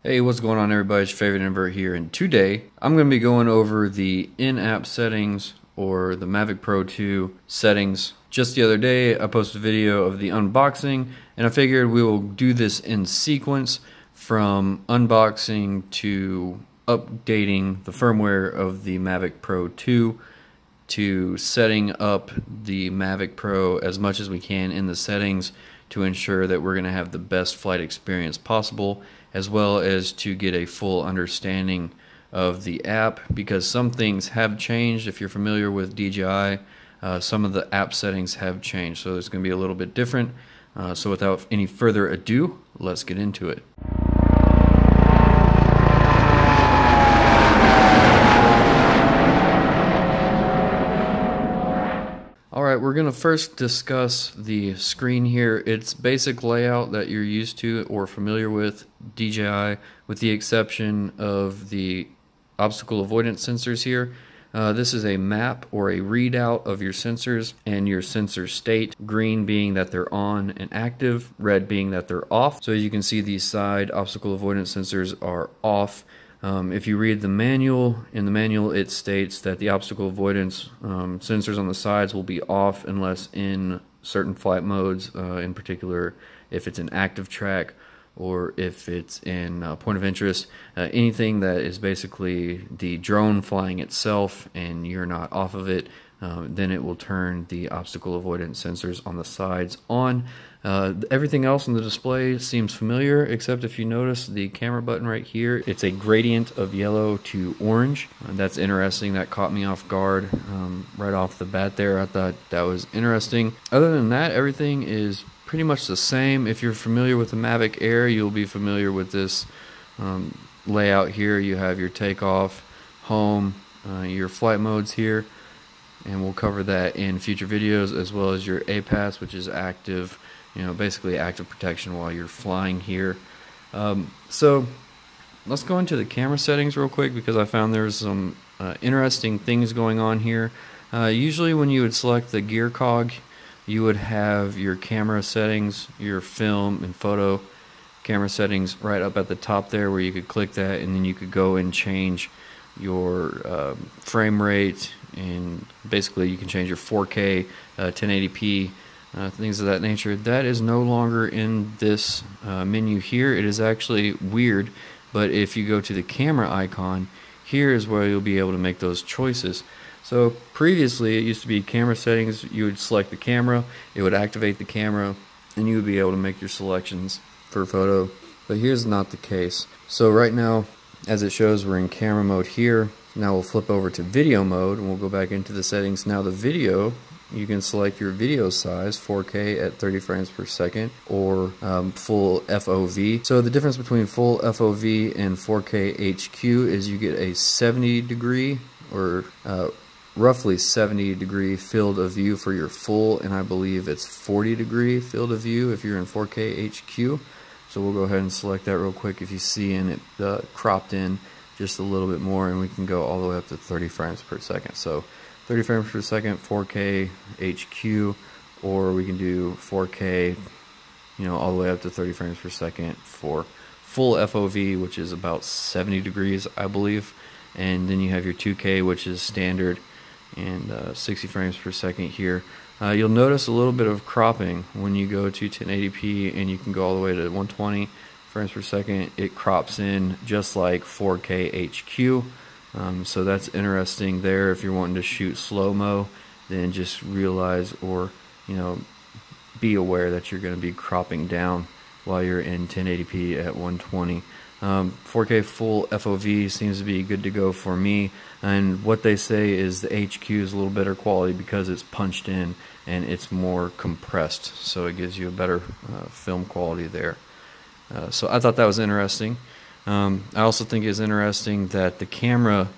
Hey, what's going on everybody? It's your favorite invert here, and today I'm going to be going over the in-app settings or the Mavic Pro 2 settings. Just the other day I posted a video of the unboxing, and I figured we will do this in sequence from unboxing to updating the firmware of the Mavic Pro 2 to setting up the Mavic Pro as much as we can in the settings to ensure that we're going to have the best flight experience possible, as well as to get a full understanding of the app, because some things have changed. If you're familiar with DJI, some of the app settings have changed, so it's going to be a little bit different. So without any further ado, let's get into it. Alright, we're going to first discuss the screen here. It's basic layout that you're used to or familiar with DJI, with the exception of the obstacle avoidance sensors here. This is a map or a readout of your sensors and your sensor state, green being that they're on and active, red being that they're off. So as you can see, these side obstacle avoidance sensors are off. If you read the manual, in the manual it states that the obstacle avoidance sensors on the sides will be off unless in certain flight modes, in particular if it's an active track or if it's in point of interest. Anything that is basically the drone flying itself and you're not off of it, then it will turn the obstacle avoidance sensors on the sides on. Everything else on the display seems familiar, except if you notice the camera button right here, it's a gradient of yellow to orange. That's interesting. That caught me off guard right off the bat there. I thought that was interesting. Other than that, everything is pretty much the same. If you're familiar with the Mavic Air, you'll be familiar with this layout here. You have your takeoff, home, your flight modes here, and we'll cover that in future videos, as well as your APAS, which is active, basically active protection while you're flying here. So let's go into the camera settings real quick, because I found there's some interesting things going on here. Usually when you would select the gear cog, you would have your camera settings, your film and photo camera settings right up at the top there, where you could click that and then you could go and change your frame rate, and basically you can change your 4K, 1080p, things of that nature. That is no longer in this menu here. It is actually weird, but if you go to the camera icon, here is where you'll be able to make those choices. So previously it used to be camera settings. You would select the camera, it would activate the camera, and you would be able to make your selections for photo. But here's not the case. So right now, as it shows, we're in camera mode here. Now we'll flip over to video mode and we'll go back into the settings. Now the video, you can select your video size, 4K at 30 frames per second, or full FOV. So the difference between full FOV and 4K HQ is you get a 70 degree or roughly 70 degree field of view for your full, and I believe it's 40 degree field of view if you're in 4K HQ. So we'll go ahead and select that real quick. If you see in it cropped in just a little bit more, and we can go all the way up to 30 frames per second. So 30 frames per second, 4K HQ, or we can do 4K, all the way up to 30 frames per second for full FOV, which is about 70 degrees, I believe. And then you have your 2K, which is standard, and 60 frames per second here. You'll notice a little bit of cropping when you go to 1080p, and you can go all the way to 120 frames per second. It crops in just like 4K HQ. So that's interesting there. If you're wanting to shoot slow-mo, then just realize, or be aware that you're going to be cropping down while you're in 1080p at 120. 4K full FOV seems to be good to go for me, and what they say is the HQ is a little better quality because it's punched in and it's more compressed, so it gives you a better film quality there. So I thought that was interesting. I also think it's interesting that the camera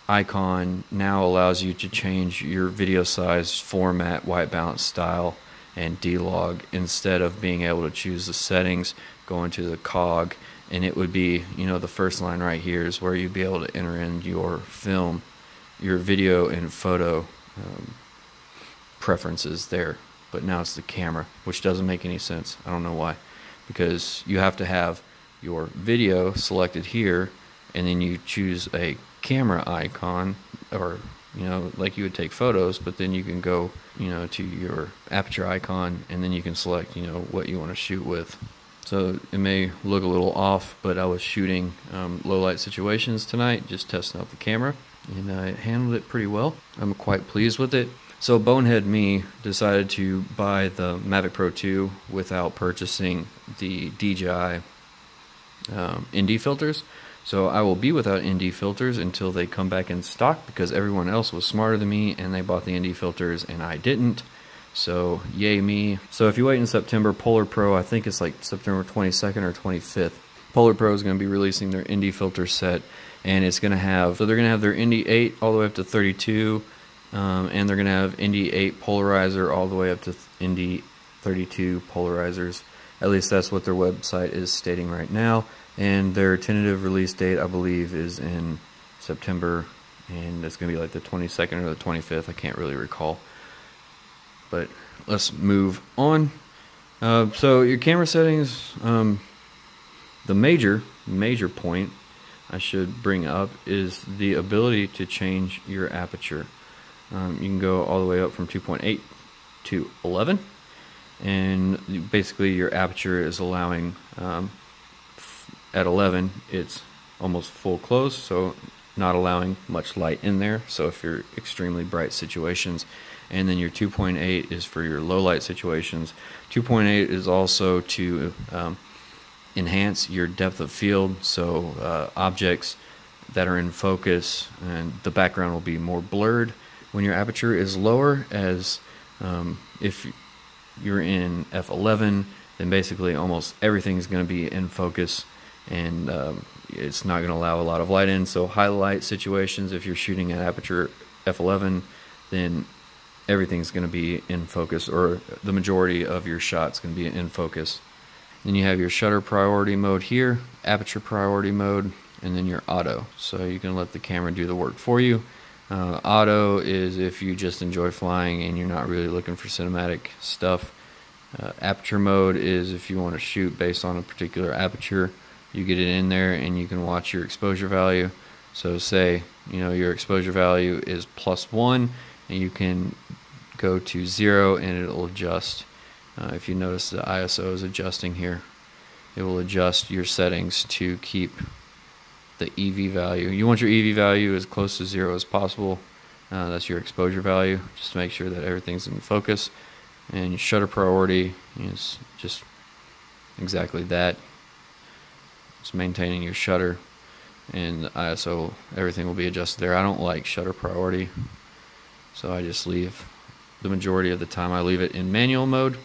icon now allows you to change your video size, format, white balance, style, and D-log, instead of being able to choose the settings, go into the cog, and it would be, the first line right here is where you'd be able to enter in your film, your video and photo preferences there. But now it's the camera, which doesn't make any sense. I don't know why, because you have to have your video selected here, and then you choose a camera icon, or like you would take photos, but then you can go to your aperture icon, and then you can select what you want to shoot with. So it may look a little off, but I was shooting low light situations tonight, just testing out the camera, and I handled it pretty well. I'm quite pleased with it. So bonehead me decided to buy the Mavic Pro 2 without purchasing the DJI ND filters. So I will be without ND filters until they come back in stock, because everyone else was smarter than me and they bought the ND filters and I didn't. So yay me. So if you wait in September, Polar Pro, I think it's like September 22nd or 25th, Polar Pro is going to be releasing their ND filter set, and it's going to have, so they're going to have their ND 8 all the way up to 32, and they're going to have ND 8 polarizer all the way up to ND 32 polarizers. At least that's what their website is stating right now. And their tentative release date, I believe, is in September, and it's going to be like the 22nd or the 25th. I can't really recall. But let's move on. So your camera settings, the major point I should bring up is the ability to change your aperture. You can go all the way up from 2.8 to 11, and basically your aperture is allowing, at 11 it's almost full close, so not allowing much light in there, so if you're extremely bright situations. And then your 2.8 is for your low light situations. 2.8 is also to enhance your depth of field, so objects that are in focus and the background will be more blurred when your aperture is lower, as if you're in f11, then basically almost everything is going to be in focus, and it's not going to allow a lot of light in. So highlight situations, if you're shooting at aperture f11, then everything's going to be in focus, or the majority of your shots going to be in focus. Then you have your shutter priority mode here, aperture priority mode, and then your auto. So you can let the camera do the work for you. Auto is if you just enjoy flying and you're not really looking for cinematic stuff. Aperture mode is if you want to shoot based on a particular aperture. You get it in there and you can watch your exposure value. So say your exposure value is +1, and you can go to 0 and it'll adjust. If you notice the ISO is adjusting here, it will adjust your settings to keep the EV value. You want your EV value as close to 0 as possible. That's your exposure value, just to make sure that everything's in focus. And your shutter priority is just exactly that. It's maintaining your shutter, and the ISO, everything will be adjusted there. I don't like shutter priority, so I just leave, the majority of the time I leave it in manual mode.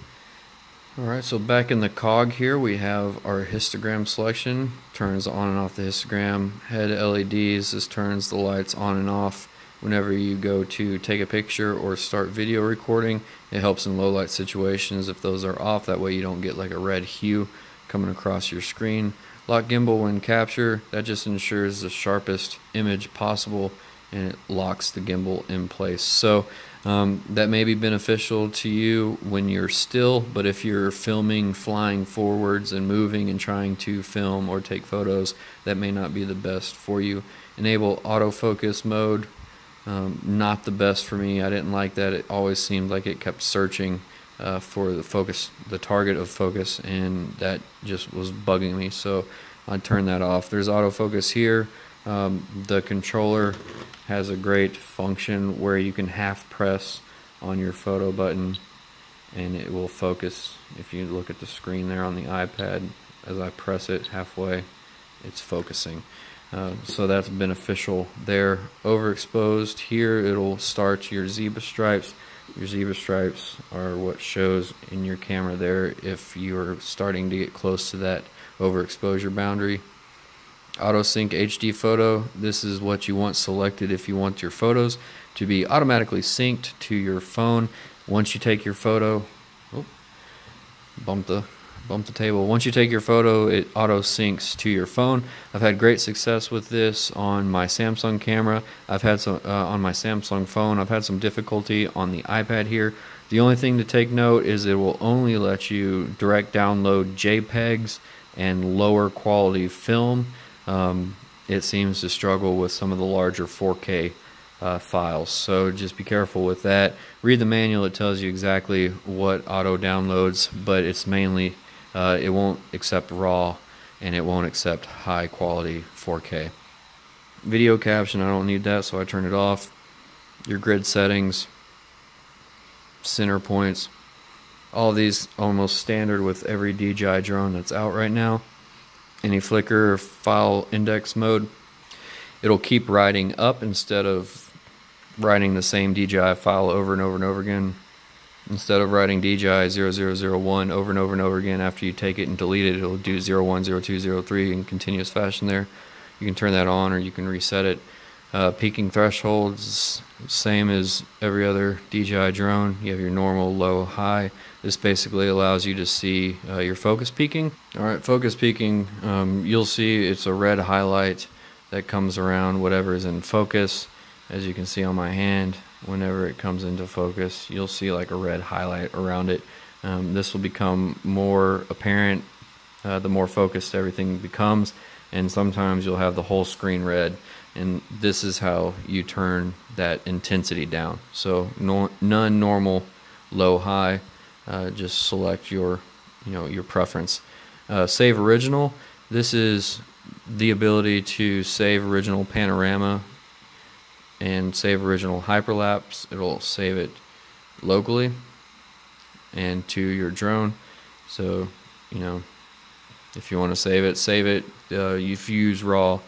Alright, so back in the cog here we have our histogram selection. Turns on and off the histogram. Head LEDs, this turns the lights on and off whenever you go to take a picture or start video recording. It helps in low light situations if those are off, that way you don't get like a red hue coming across your screen. Lock gimbal when capture, that just ensures the sharpest image possible, and it locks the gimbal in place. So that may be beneficial to you when you're still, but if you're filming flying forwards and moving and trying to film or take photos, that may not be the best for you. Enable autofocus mode, not the best for me. I didn't like that. It always seemed like it kept searching for the focus, the target of focus, and that just was bugging me, so I turned that off. There's autofocus here. The controller has a great function where you can half press on your photo button and it will focus. If you look at the screen there on the iPad, as I press it halfway, it's focusing. So that's beneficial there. Overexposed here, it'll start your zebra stripes. Your zebra stripes are what shows in your camera there if you're starting to get close to that overexposure boundary. Auto sync HD photo, this is what you want selected if you want your photos to be automatically synced to your phone. Once you take your photo, bump the table. Once you take your photo, it auto syncs to your phone. I've had great success with this on my Samsung camera. I've had some on my Samsung phone. I've had some difficulty on the iPad here. The only thing to take note is it will only let you direct download JPEGs and lower quality film, it seems to struggle with some of the larger 4K files. So just be careful with that. Read the manual, it tells you exactly what auto downloads, but it's mainly it won't accept RAW and it won't accept high quality 4K. Video caption, I don't need that, so I turn it off. Your grid settings, center points, all these almost standard with every DJI drone that's out right now. Any flicker or file index mode, it'll keep writing up instead of writing the same DJI file over and over and over again. Instead of writing DJI 0001 over and over and over again, after you take it and delete it, it'll do 01, 02, 03 in continuous fashion there. You can turn that on or you can reset it. Peaking thresholds, same as every other DJI drone. You have your normal, low, high. This basically allows you to see your focus peaking. Alright, focus peaking, you'll see it's a red highlight that comes around whatever is in focus. As you can see on my hand, whenever it comes into focus, you'll see like a red highlight around it. This will become more apparent the more focused everything becomes, and sometimes you'll have the whole screen red, and this is how you turn that intensity down. So none, normal, low, high. Just select your your preference. Save original. This is the ability to save original panorama and save original hyperlapse. It'll save it locally and to your drone. So if you want to save it. If you use RAW,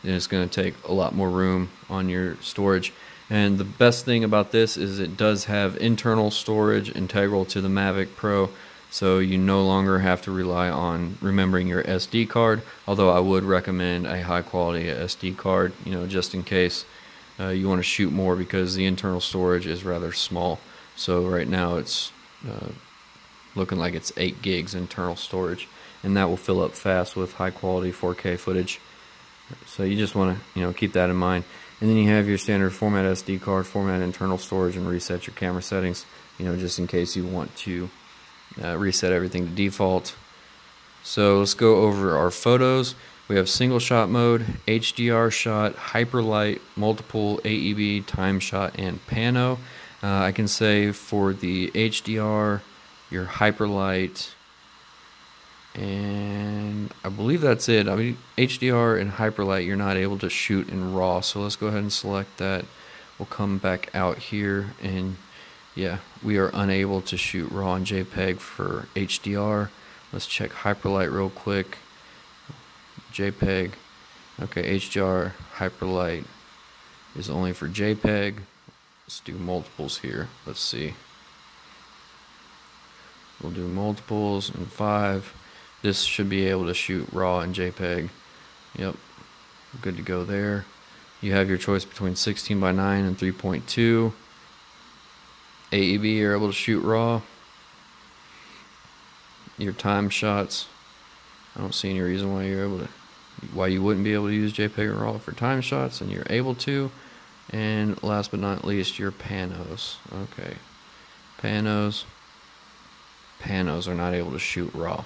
then it's going to take a lot more room on your storage. And the best thing about this is it does have internal storage integral to the Mavic Pro, so you no longer have to rely on remembering your SD card, although I would recommend a high quality SD card, just in case you want to shoot more, because the internal storage is rather small. So right now it's looking like it's 8 gigs internal storage, and that will fill up fast with high quality 4K footage. So you just want to keep that in mind. And then you have your standard format SD card, format internal storage, and reset your camera settings, just in case you want to reset everything to default. So let's go over our photos. We have single shot mode, HDR shot, hyperlight, multiple AEB, time shot, and pano. I can say for the HDR, your hyperlight, and I believe that's it. I mean, HDR and hyperlight you're not able to shoot in RAW, so let's go ahead and select that. We'll come back out here, and yeah, we are unable to shoot RAW and JPEG for HDR. Let's check hyperlight real quick. JPEG. Okay, HDR hyperlight is only for JPEG. Let's do multiples here. Let's see. We'll do multiples and 5. This should be able to shoot RAW and JPEG. Yep, good to go there. You have your choice between 16:9 and 3.2. AEB, you're able to shoot RAW. Your time shots, I don't see any reason why you wouldn't be able to use JPEG or RAW for time shots, and you're able to. And last but not least, your panos. Okay, panos are not able to shoot RAW.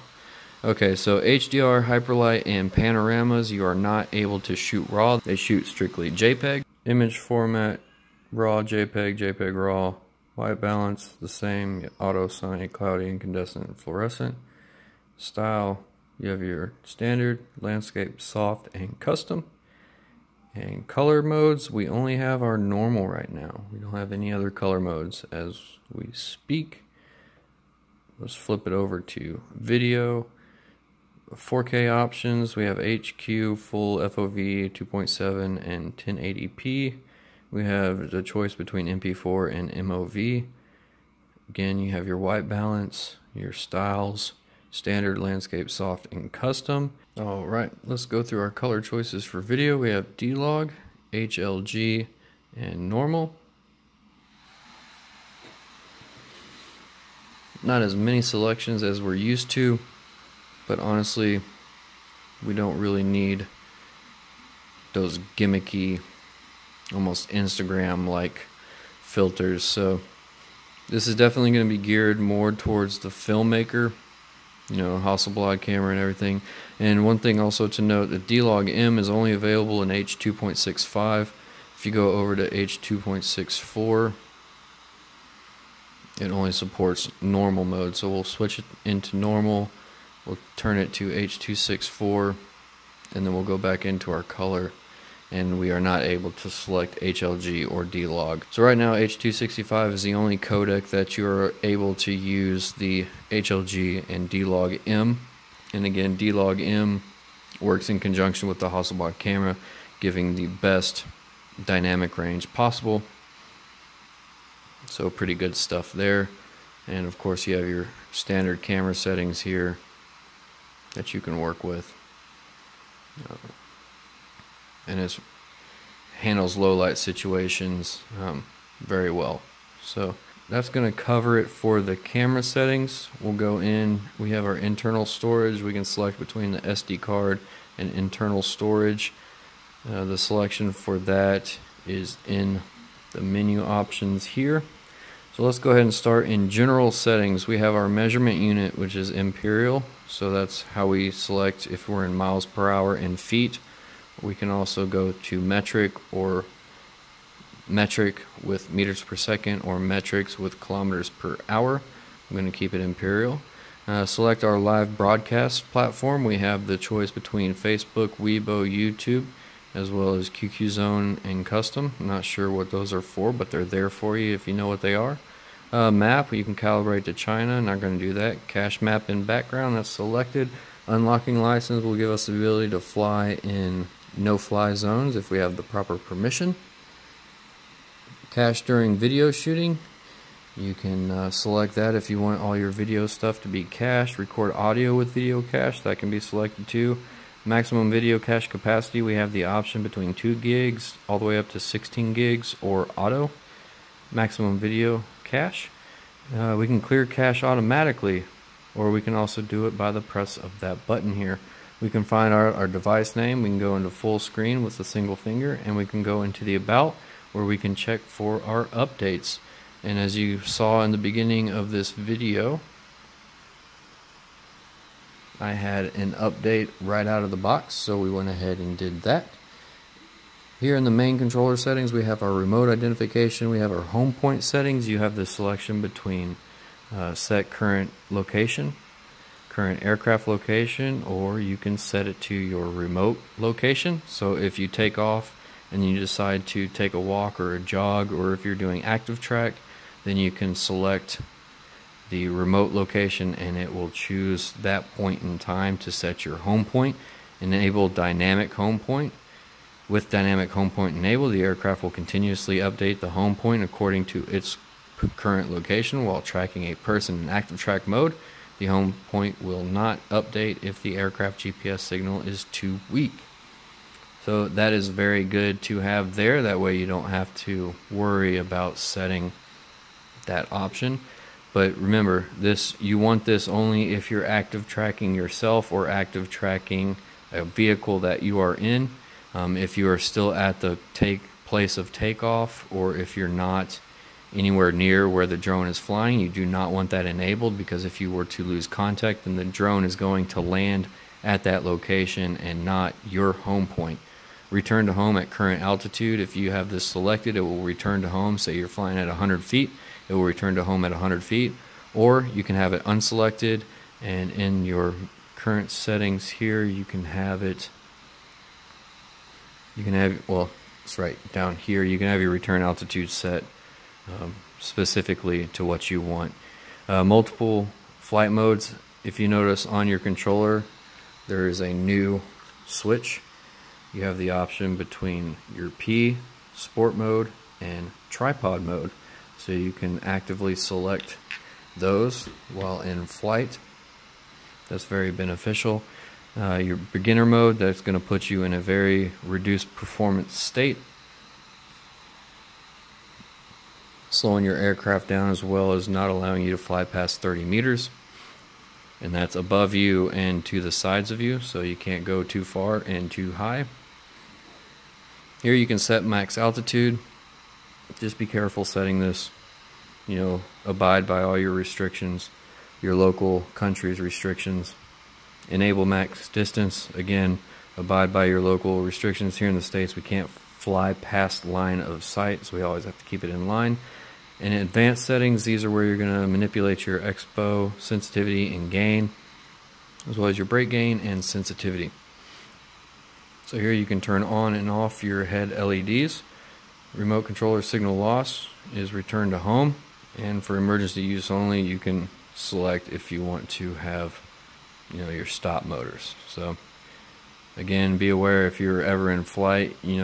Okay, so HDR, hyperlight, and panoramas, you are not able to shoot RAW. They shoot strictly JPEG. Image format, RAW, JPEG, JPEG, RAW. White balance, the same. Auto, sunny, cloudy, incandescent, and fluorescent. Style, you have your standard, landscape, soft, and custom. And color modes, we only have our normal right now. We don't have any other color modes as we speak. Let's flip it over to video. 4K options, we have HQ, full FOV, 2.7, and 1080p. We have the choice between MP4 and MOV. Again, you have your white balance, your styles, standard, landscape, soft, and custom. Alright, let's go through our color choices for video. We have D-Log, HLG, and normal. Not as many selections as we're used to, but honestly, we don't really need those gimmicky, almost Instagram-like filters. So this is definitely going to be geared more towards the filmmaker. Hasselblad camera and everything. And one thing also to note, that D-Log-M is only available in H.2.65. If you go over to H.2.64, it only supports normal mode. So we'll switch it into normal, we'll turn it to H.264, and then we'll go back into our color, and we are not able to select HLG or D-Log. So right now H.265 is the only codec that you are able to use the HLG and D-Log-M. And again, D-Log-M works in conjunction with the Hasselblad camera, giving the best dynamic range possible. So pretty good stuff there. And of course you have your standard camera settings here that you can work with. And it handles low light situations very well. So that's going to cover it for the camera settings. We'll go in, we have our internal storage. We can select between the SD card and internal storage. The selection for that is in the menu options here. So let's go ahead and start in general settings. We have our measurement unit, which is imperial, so that's how we select if we're in miles per hour and feet. We can also go to metric, or metric with meters per second, or metrics with kilometers per hour. I'm going to keep it imperial. Select our live broadcast platform. We have the choice between Facebook, Weibo, YouTube, as well as QQ Zone and Custom. I'm not sure what those are for, but they're there for you if you know what they are. Map, you can calibrate to China. Not going to do that. Cache map in background, that's selected. Unlocking license will give us the ability to fly in no-fly zones if we have the proper permission. Cache during video shooting, you can select that if you want all your video stuff to be cached. Record audio with video cache, that can be selected too. Maximum video cache capacity, we have the option between 2 gigs all the way up to 16 gigs or auto. Maximum video cache, we can clear cache automatically, or we can also do it by the press of that button here. We can find our device name. We can go into full screen with a single finger, and we can go into the about, where we can check for our updates. And as you saw in the beginning of this video, I had an update right out of the box, so we went ahead and did that. Here in the main controller settings, we have our remote identification, we have our home point settings. You have the selection between set current location, current aircraft location, or you can set it to your remote location. So if you take off and you decide to take a walk or a jog, or if you're doing active track, then you can select the remote location and it will choose that point in time to set your home point. Enable dynamic home point. With dynamic home point enabled, the aircraft will continuously update the home point according to its current location while tracking a person in active track mode. The home point will not update if the aircraft GPS signal is too weak. So that is very good to have there. That way you don't have to worry about setting that option. But remember, this, you want this only if you're active tracking yourself or active tracking a vehicle that you are in. If you are still at the place of takeoff, or if you're not anywhere near where the drone is flying, you do not want that enabled, because if you were to lose contact, then the drone is going to land at that location and not your home point. Return to home at current altitude. If you have this selected, it will return to home. Say you're flying at 100 feet, it will return to home at 100 feet. Or you can have it unselected, and in your current settings here, you can have it, well, it's right down here, you can have your return altitude set specifically to what you want. Multiple flight modes. If you notice on your controller, there is a new switch. You have the option between your P, sport mode, and tripod mode. So you can actively select those while in flight. That's very beneficial. Your beginner mode, that's going to put you in a very reduced performance state, slowing your aircraft down, as well as not allowing you to fly past 30 meters. And that's above you and to the sides of you, so you can't go too far and too high. Here you can set max altitude. Just be careful setting this, abide by all your restrictions. your local country's restrictions. Enable max distance. Again, abide by your local restrictions. Here in the States, we can't fly past line of sight, so we always have to keep it in line. In advanced settings, these are where you're going to manipulate your expo, sensitivity, and gain, as well as your break gain and sensitivity. So here you can turn on and off your head LEDs. Remote controller signal loss is return to home, and for emergency use only, you can select if you want to have, your stop motors. So again, be aware if you're ever in flight, you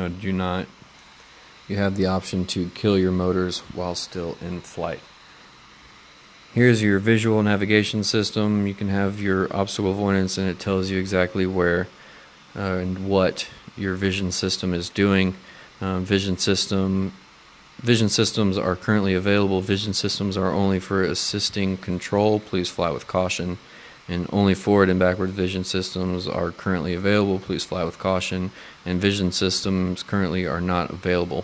have the option to kill your motors while still in flight. Here's your visual navigation system. You can have your obstacle avoidance, and it tells you exactly where and what your vision system is doing. Vision systems are currently available. Vision systems are only for assisting control. Please fly with caution. And only forward and backward vision systems are currently available. Please fly with caution. And vision systems currently are not available.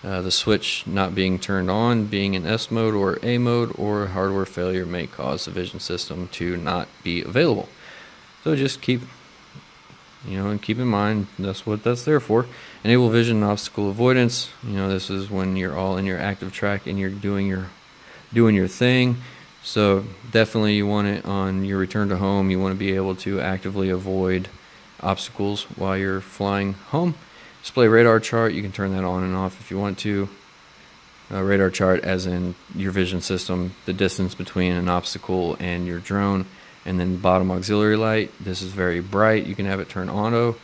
The switch not being turned on, being in S mode or A mode, or hardware failure may cause the vision system to not be available. So just keep in mind that's what that's there for. Enable vision and obstacle avoidance. This is when you're all in your active track and you're doing your thing. So definitely you want it on your return to home. You want to be able to actively avoid obstacles while you're flying home. Display radar chart, you can turn that on and off if you want to. Radar chart as in your vision system, the distance between an obstacle and your drone. And then bottom auxiliary light, this is very bright. You can have it turn auto.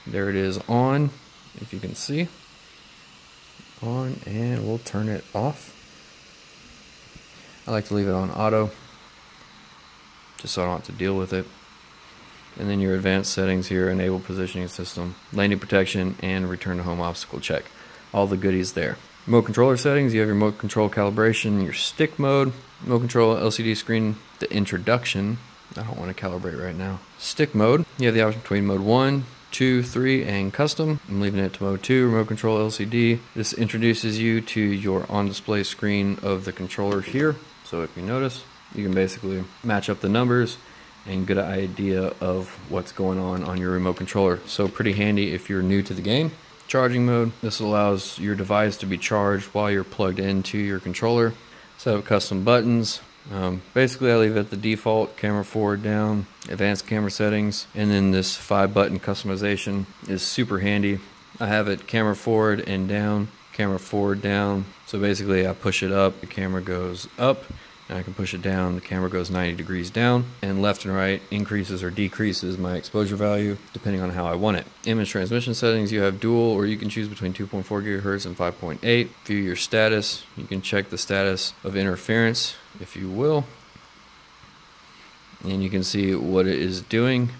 There it is on, if you can see. On, and we'll turn it off. I like to leave it on auto, just so I don't have to deal with it. And then your advanced settings here, enable positioning system, landing protection, and return to home obstacle check. All the goodies there. Remote controller settings, you have your remote control calibration, your stick mode, remote control LCD screen, the introduction. I don't want to calibrate right now. Stick mode, you have the option between mode 1, 2, 3, and custom. I'm leaving it to mode 2, remote control LCD. This introduces you to your on-display screen of the controller here. So if you notice, you can basically match up the numbers and get an idea of what's going on your remote controller. So pretty handy if you're new to the game. Charging mode, this allows your device to be charged while you're plugged into your controller. Set up custom buttons. Basically I leave it at the default, camera forward, down, advanced camera settings, and then this 5-button customization is super handy. I have it camera forward and down, camera forward, down. So basically I push it up, the camera goes up, and I can push it down, the camera goes 90 degrees down, and left and right increases or decreases my exposure value depending on how I want it. Image transmission settings, you have dual, or you can choose between 2.4 gigahertz and 5.8. View your status, you can check the status of interference if you will, and you can see what it is doing.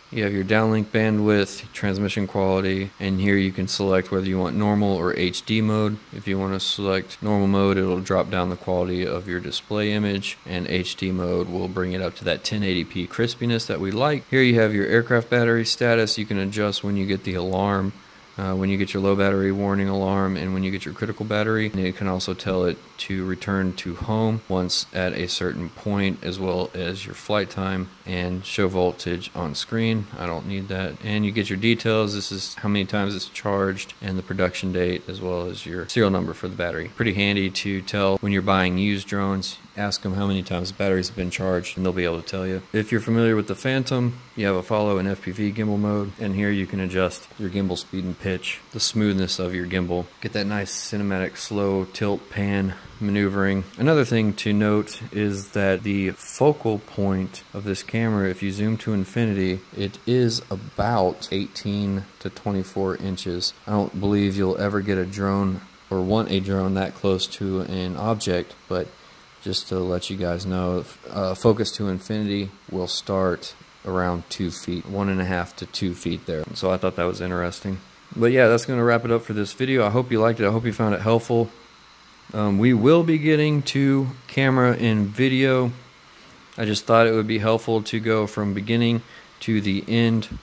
You have your downlink bandwidth, transmission quality, and here you can select whether you want normal or HD mode. If you want to select normal mode, it'll drop down the quality of your display image, and HD mode will bring it up to that 1080p crispiness that we like. Here you have your aircraft battery status. You can adjust when you get the alarm, when you get your low battery warning alarm, and when you get your critical battery. And it can also tell it to return to home once at a certain point, as well as your flight time, and show voltage on screen. I don't need that. And you get your details. This is how many times it's charged and the production date, as well as your serial number for the battery. Pretty handy to tell when you're buying used drones. Ask them how many times the batteries have been charged and they'll be able to tell you. If you're familiar with the Phantom, you have a follow and FPV gimbal mode, and here you can adjust your gimbal speed and pitch, the smoothness of your gimbal. Get that nice cinematic slow tilt pan maneuvering. Another thing to note is that the focal point of this camera, if you zoom to infinity, it is about 18 to 24 inches. I don't believe you'll ever get a drone or want a drone that close to an object, but just to let you guys know, focus to infinity will start around 2 feet, 1.5 to 2 feet there. So I thought that was interesting. But yeah, that's going to wrap it up for this video. I hope you liked it. I hope you found it helpful. We will be getting to camera and video. I just thought it would be helpful to go from beginning to the end,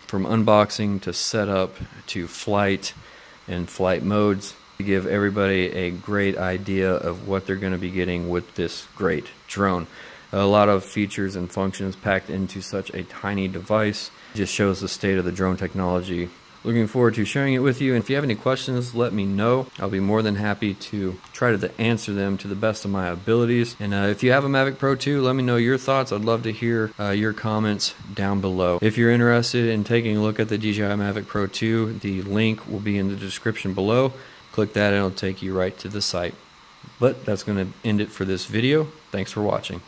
from unboxing to setup to flight and flight modes, to give everybody a great idea of what they're going to be getting with this great drone. A lot of features and functions packed into such a tiny device. It just shows the state of the drone technology. Looking forward to sharing it with you, and if you have any questions, let me know. I'll be more than happy to try to answer them to the best of my abilities. And if you have a Mavic Pro 2, let me know your thoughts. I'd love to hear your comments down below. If you're interested in taking a look at the DJI Mavic Pro 2, the link will be in the description below. Click that and it'll take you right to the site. But that's going to end it for this video. Thanks for watching.